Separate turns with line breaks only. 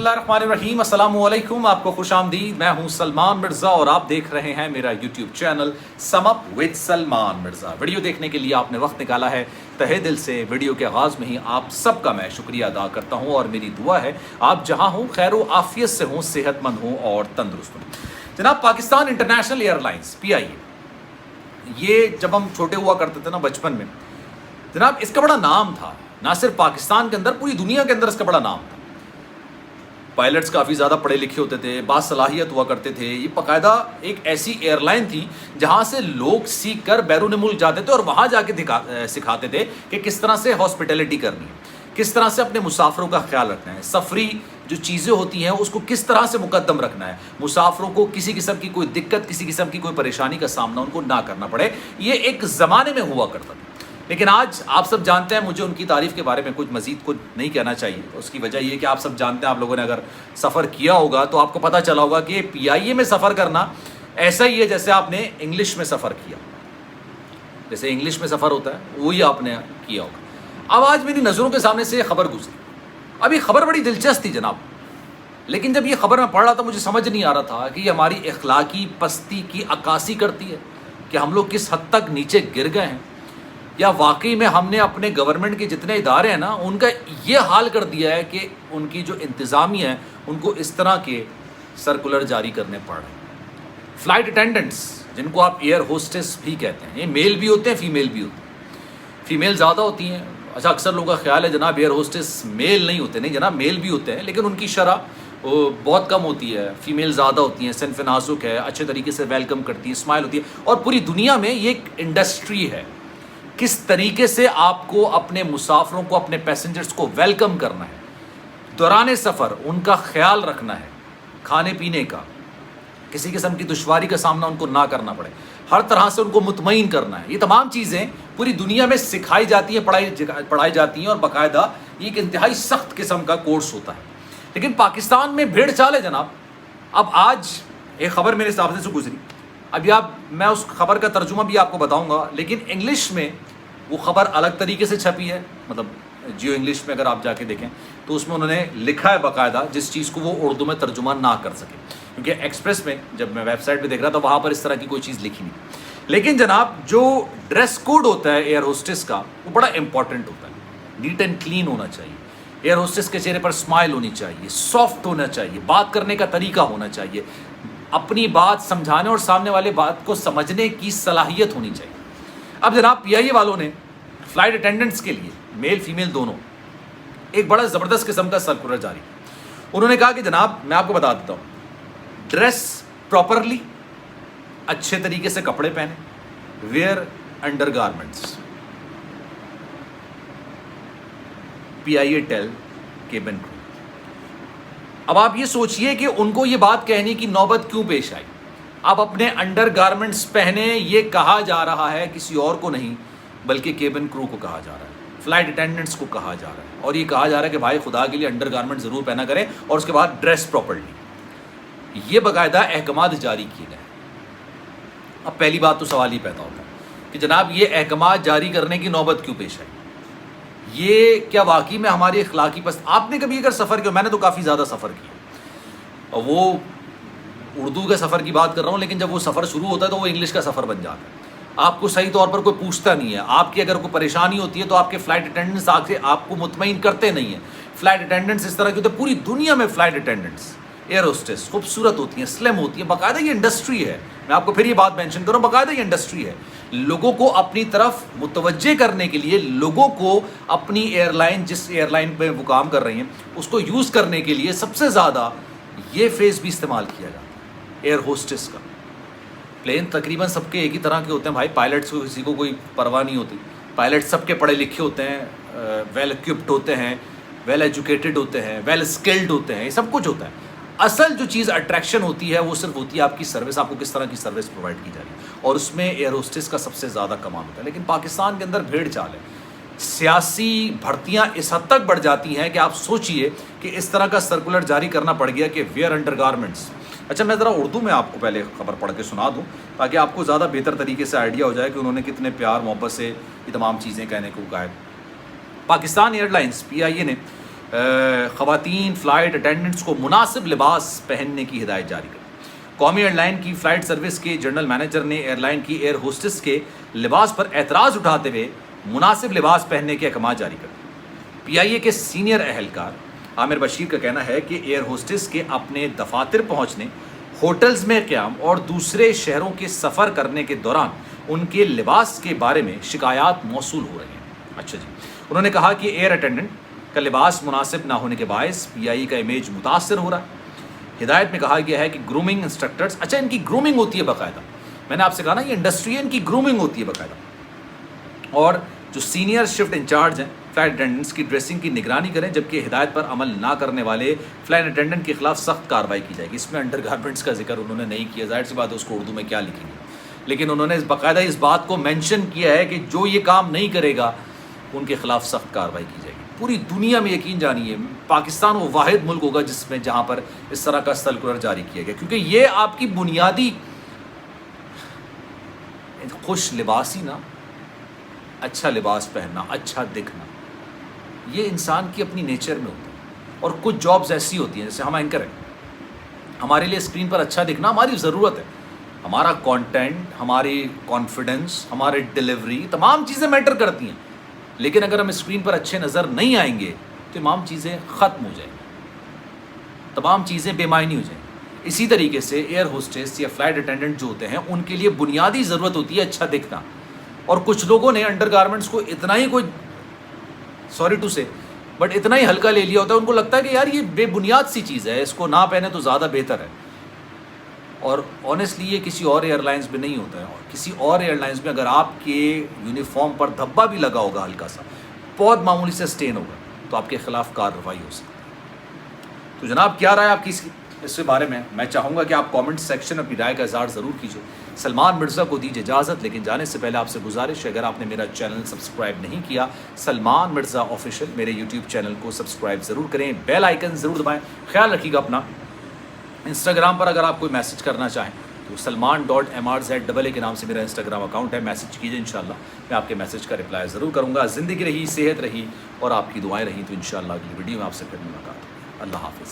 اللہ الرحمن الرحیم، السلام علیکم، آپ کو خوش آمدید۔ میں ہوں سلمان مرزا اور آپ دیکھ رہے ہیں میرا YouTube channel some up with Salman Mirza. Video دیکھنے کے لیے آپ نے وقت نکالا ہے، تہہ دل سے ویڈیو کے آغاز میں ہی آپ سب کا میں شکریہ ادا کرتا ہوں اور میری دعا ہے آپ جہاں ہوں خیر و عافیت سے ہوں، صحت مند ہوں اور تندرست ہوں۔ جناب، Pakistan international air lines PIA، یہ جب ہم چھوٹے ہوا کرتے تھے نا بچپن میں، جناب اس کا بڑا نام تھا، نہ صرف پاکستان کے اندر پوری دنیا کے اندر اس کا بڑا نام تھا۔ پائلٹس کافی زیادہ پڑھے لکھے ہوتے تھے، باصلاحیت ہوا کرتے تھے۔ یہ باقاعدہ ایک ایسی ایئر لائن تھی جہاں سے لوگ سیکھ کر بیرون ملک جاتے تھے اور وہاں جا کے سکھاتے تھے کہ کس طرح سے ہاسپٹیلٹی کرنی ہے، کس طرح سے اپنے مسافروں کا خیال رکھنا ہے، سفری جو چیزیں ہوتی ہیں اس کو کس طرح سے مقدم رکھنا ہے، مسافروں کو کسی قسم کی کوئی دقت، کسی قسم کی کوئی پریشانی کا سامنا ان کو نہ کرنا پڑے۔ یہ ایک زمانے میں ہوا کرتا تھا، لیکن آج آپ سب جانتے ہیں، مجھے ان کی تعریف کے بارے میں کچھ مزید کچھ نہیں کہنا چاہیے۔ اس کی وجہ یہ کہ آپ سب جانتے ہیں، آپ لوگوں نے اگر سفر کیا ہوگا تو آپ کو پتہ چلا ہوگا کہ PIA میں سفر کرنا ایسا ہی ہے جیسے آپ نے انگلش میں سفر کیا، جیسے انگلش میں سفر ہوتا ہے وہی آپ نے کیا ہوگا۔ اب آج میری نظروں کے سامنے سے یہ خبر گزری، اب یہ خبر بڑی دلچسپ تھی جناب، لیکن جب یہ خبر میں پڑھ رہا تھا مجھے سمجھ نہیں آ رہا تھا کہ یہ ہماری اخلاقی پستی کی عکاسی کرتی ہے کہ ہم لوگ کس حد تک نیچے گر گئے ہیں، یا واقعی میں ہم نے اپنے گورنمنٹ کے جتنے ادارے ہیں نا ان کا یہ حال کر دیا ہے کہ ان کی جو انتظامیہ ہے ان کو اس طرح کے سرکولر جاری کرنے پڑ رہے ہیں۔ فلائٹ اٹینڈنٹس، جن کو آپ ایئر ہوسٹس بھی کہتے ہیں، یہ میل بھی ہوتے ہیں، فیمیل بھی ہوتے ہیں۔ فیمیل زیادہ ہوتی ہیں، اچھا اکثر لوگوں کا خیال ہے جناب ایئر ہوسٹس میل نہیں ہوتے، نہیں جناب میل بھی ہوتے ہیں، لیکن ان کی شرح بہت کم ہوتی ہے، فیمیل زیادہ ہوتی ہیں، صنف نازک ہے، اچھے طریقے سے ویلکم کرتی ہیں، اسمائل ہوتی ہے، اور پوری دنیا میں یہ ایک انڈسٹری ہے کس طریقے سے آپ کو اپنے مسافروں کو، اپنے پیسنجرز کو ویلکم کرنا ہے، دوران سفر ان کا خیال رکھنا ہے، کھانے پینے کا، کسی قسم کی دشواری کا سامنا ان کو نہ کرنا پڑے، ہر طرح سے ان کو مطمئن کرنا ہے۔ یہ تمام چیزیں پوری دنیا میں سکھائی جاتی ہیں، پڑھائی جاتی ہیں، اور باقاعدہ یہ ایک انتہائی سخت قسم کا کورس ہوتا ہے۔ لیکن پاکستان میں بھیڑ چال ہے جناب۔ اب آج ایک خبر میرے سامنے سے گزری، ابھی میں اس خبر کا ترجمہ بھی آپ کو بتاؤں گا، لیکن انگلش میں وہ خبر الگ طریقے سے چھپی ہے، مطلب جیو انگلش میں اگر آپ جا کے دیکھیں تو اس میں انہوں نے لکھا ہے باقاعدہ جس چیز کو وہ اردو میں ترجمہ نہ کر سکے، کیونکہ ایکسپریس میں جب میں ویب سائٹ پہ دیکھ رہا تھا وہاں پر اس طرح کی کوئی چیز لکھی نہیں۔ لیکن جناب جو ڈریس کوڈ ہوتا ہے ایئر ہوسٹس کا وہ بڑا امپورٹنٹ ہوتا ہے، نیٹ اینڈ کلین ہونا چاہیے، ایئر ہوسٹس کے چہرے پر اسمائل ہونی چاہیے، سافٹ ہونا چاہیے، بات کرنے کا طریقہ ہونا چاہیے، اپنی بات سمجھانے اور سامنے والے بات کو سمجھنے کی صلاحیت ہونی چاہیے۔ اب جناب PIA والوں نے فلائٹ اٹینڈنٹس کے لیے میل فیمیل دونوں ایک بڑا زبردست قسم کا سرکولر جاری، انہوں نے کہا کہ جناب میں آپ کو بتا دیتا ہوں، ڈریس پراپرلی، اچھے طریقے سے کپڑے پہنے، where under garments, PIA tell cabin کرو۔ اب آپ یہ سوچئے کہ ان کو یہ بات کہنے کی نوبت کیوں پیش آئی؟ آپ اپنے انڈر گارمنٹس پہنے، یہ کہا جا رہا ہے کسی اور کو نہیں بلکہ کیبن کرو کو کہا جا رہا ہے، فلائٹ اٹینڈنٹس کو کہا جا رہا ہے، اور یہ کہا جا رہا ہے کہ بھائی خدا کے لیے انڈر گارمنٹ ضرور پہنا کریں اور اس کے بعد ڈریس پراپرلی۔ یہ باقاعدہ احکامات جاری کیے گئے۔ اب پہلی بات تو سوال ہی پیدا ہوتا ہے کہ جناب یہ احکامات جاری کرنے کی نوبت کیوں پیش آئی؟ یہ کیا واقعی میں ہماری اخلاقی آپ نے کبھی اگر سفر کیا، میں نے تو کافی زیادہ سفر کیا، اور وہ اردو کے سفر کی بات کر رہا ہوں، لیکن جب وہ سفر شروع ہوتا ہے تو وہ انگلش کا سفر بن جاتا ہے۔ آپ کو صحیح طور پر کوئی پوچھتا نہیں ہے، آپ کی اگر کوئی پریشانی ہوتی ہے تو آپ کے فلائٹ اٹینڈنٹس آ کے آپ کو مطمئن کرتے نہیں ہیں۔ فلائٹ اٹینڈنٹس اس طرح کے ہوتے ہیں، پوری دنیا میں فلائٹ اٹینڈنٹس، ایئر ہوسٹس خوبصورت ہوتی ہیں، سلم ہوتی ہیں، باقاعدہ یہ انڈسٹری ہے۔ میں آپ کو پھر یہ بات مینشن کروں، باقاعدہ یہ انڈسٹری ہے، لوگوں کو اپنی طرف متوجہ کرنے کے لیے، لوگوں کو اپنی ایئر لائن، جس ایئر لائن پہ وہ کام کر رہی ہیں اس کو یوز کرنے کے لیے سب سے زیادہ یہ فیس بھی استعمال کیا جاتا ہے ایئر ہوسٹس کا۔ پلین تقریباً سب کے ایک ہی طرح کے ہوتے ہیں بھائی، پائلٹس کو کسی کو کوئی پرواہ نہیں ہوتی، پائلٹ سب کے پڑھے لکھے ہوتے ہیں، ویل اکوپڈ ہوتے ہیں، ویل ایجوکیٹڈ ہوتے ہیں، ویل اسکلڈ ہوتے ہیں، یہ سب کچھ ہوتا ہے۔ اصل جو چیز اٹریکشن ہوتی ہے وہ صرف ہوتی ہے آپ کی سروس، آپ کو کس طرح کی سروس پرووائڈ کی جا رہی ہے، اور اس میں ایئر ہوسٹس کا سب سے زیادہ کمال ہوتا ہے۔ لیکن پاکستان کے اندر بھیڑ چال ہے، سیاسی بھرتیاں اس حد تک بڑھ جاتی ہیں کہ آپ سوچئے کہ اس طرح کا سرکولر جاری کرنا پڑ گیا کہ ویئر انڈر گارمنٹس۔ اچھا میں ذرا اردو میں آپ کو پہلے خبر پڑھ کے سنا دوں تاکہ آپ کو زیادہ بہتر طریقے سے آئیڈیا ہو جائے کہ انہوں نے کتنے پیار محبت سے یہ تمام چیزیں کہنے کو کہا ہے۔ پاکستان ایئر لائنس PIA نے خواتین فلائٹ اٹینڈنٹس کو مناسب لباس پہننے کی ہدایت جاری کر. قومی ایئر لائن کی فلائٹ سروس کے جنرل مینیجر نے ایئر لائن کی ایئر ہوسٹس کے لباس پر اعتراض اٹھاتے ہوئے مناسب لباس پہننے کے احکامات جاری کر دیے. پی آئی اے کے سینئر اہلکار عامر بشیر کا کہنا ہے کہ ایئر ہوسٹس کے اپنے دفاتر پہنچنے، ہوٹلز میں قیام اور دوسرے شہروں کے سفر کرنے کے دوران ان کے لباس کے بارے میں شکایات موصول ہو رہی ہیں. اچھا جی. انہوں نے کہا کہ ایئر اٹینڈنٹ کا لباس مناسب نہ ہونے کے باعث پی آئی اے کا امیج متاثر ہو رہا ہے. ہدایت میں کہا گیا ہے کہ گرومنگ انسٹرکٹرز، اچھا ان کی گرومنگ ہوتی ہے باقاعدہ، میں نے آپ سے کہا نا یہ انڈسٹری ہے، ان کی گرومنگ ہوتی ہے باقاعدہ. اور جو سینئر شفٹ انچارج ہیں فلائٹ اٹینڈنٹس کی ڈریسنگ کی نگرانی کریں، جبکہ ہدایت پر عمل نہ کرنے والے فلائٹ اٹینڈنٹ کے خلاف سخت کارروائی کی جائے گی. اس میں انڈر گارمنٹس کا ذکر انہوں نے نہیں کیا، ظاہر سی بات ہے اس کو اردو میں کیا لکھیں گے، لیکن انہوں نے باقاعدہ اس بات کو مینشن کیا ہے کہ جو یہ کام نہیں کرے گا ان کے خلاف سخت کارروائی کی جائے گی. پوری دنیا میں یقین جانیے پاکستان وہ واحد ملک ہوگا جس میں جہاں پر اس طرح کا سرکولر جاری کیا گیا، کیونکہ یہ آپ کی بنیادی خوش لباسی نا، اچھا لباس پہننا، اچھا دکھنا، یہ انسان کی اپنی نیچر میں ہوتا ہے. اور کچھ جابز ایسی ہوتی ہیں جیسے ہم اینکر ہیں، ہمارے لیے اسکرین پر اچھا دکھنا ہماری ضرورت ہے، ہمارا کانٹینٹ، ہماری کانفیڈنس، ہماری ڈیلیوری، تمام چیزیں میٹر کرتی ہیں. لیکن اگر ہم اسکرین پر اچھے نظر نہیں آئیں گے تو تمام چیزیں ختم ہو جائیں گی، تمام چیزیں بے معنی ہو جائیں گی. اسی طریقے سے ایئر ہوسٹس یا فلائٹ اٹینڈنٹ جو ہوتے ہیں ان کے لیے بنیادی ضرورت ہوتی ہے اچھا دکھنا. اور کچھ لوگوں نے انڈر گارمنٹس کو اتنا ہی کوئی سوری ٹو سے بٹ اتنا ہی ہلکا لے لیا ہوتا ہے، ان کو لگتا ہے کہ یار یہ بے بنیاد سی چیز ہے، اس کو نہ پہنے تو زیادہ بہتر ہے. اور آنیسٹلی یہ کسی اور ایئر لائنس میں نہیں ہوتا ہے. کسی اور ایئر لائنس میں اگر آپ کے یونیفارم پر دھبا بھی لگا ہوگا، ہلکا سا بہت معمولی سے سٹین ہوگا، تو آپ کے خلاف کارروائی ہو سکتی ہے. تو جناب کیا رائے آپ کی اس کے بارے میں چاہوں گا کہ آپ کامنٹ سیکشن میں اپنی رائے کا اظہار ضرور کیجیے. سلمان مرزا کو دیجیے اجازت، لیکن جانے سے پہلے آپ سے گزارش ہے اگر آپ نے میرا چینل سبسکرائب نہیں کیا سلمان مرزا آفیشیل، میرے یوٹیوب چینل کو سبسکرائب ضرور کریں، بیل آئیکن ضرور دبائیں. خیال رکھیے گا اپنا. انسٹاگرام پر اگر آپ کوئی میسج کرنا چاہیں تو salman.mrz کے نام سے میرا انسٹاگرام اکاؤنٹ ہے، میسج کیجیے، انشاءاللہ میں آپ کے میسج کا رپلائی ضرور کروں گا. زندگی رہی، صحت رہی اور آپ کی دعائیں رہیں تو انشاءاللہ اگلی ویڈیو میں آپ سے پھر ملاقات ہوگی. اللہ حافظ.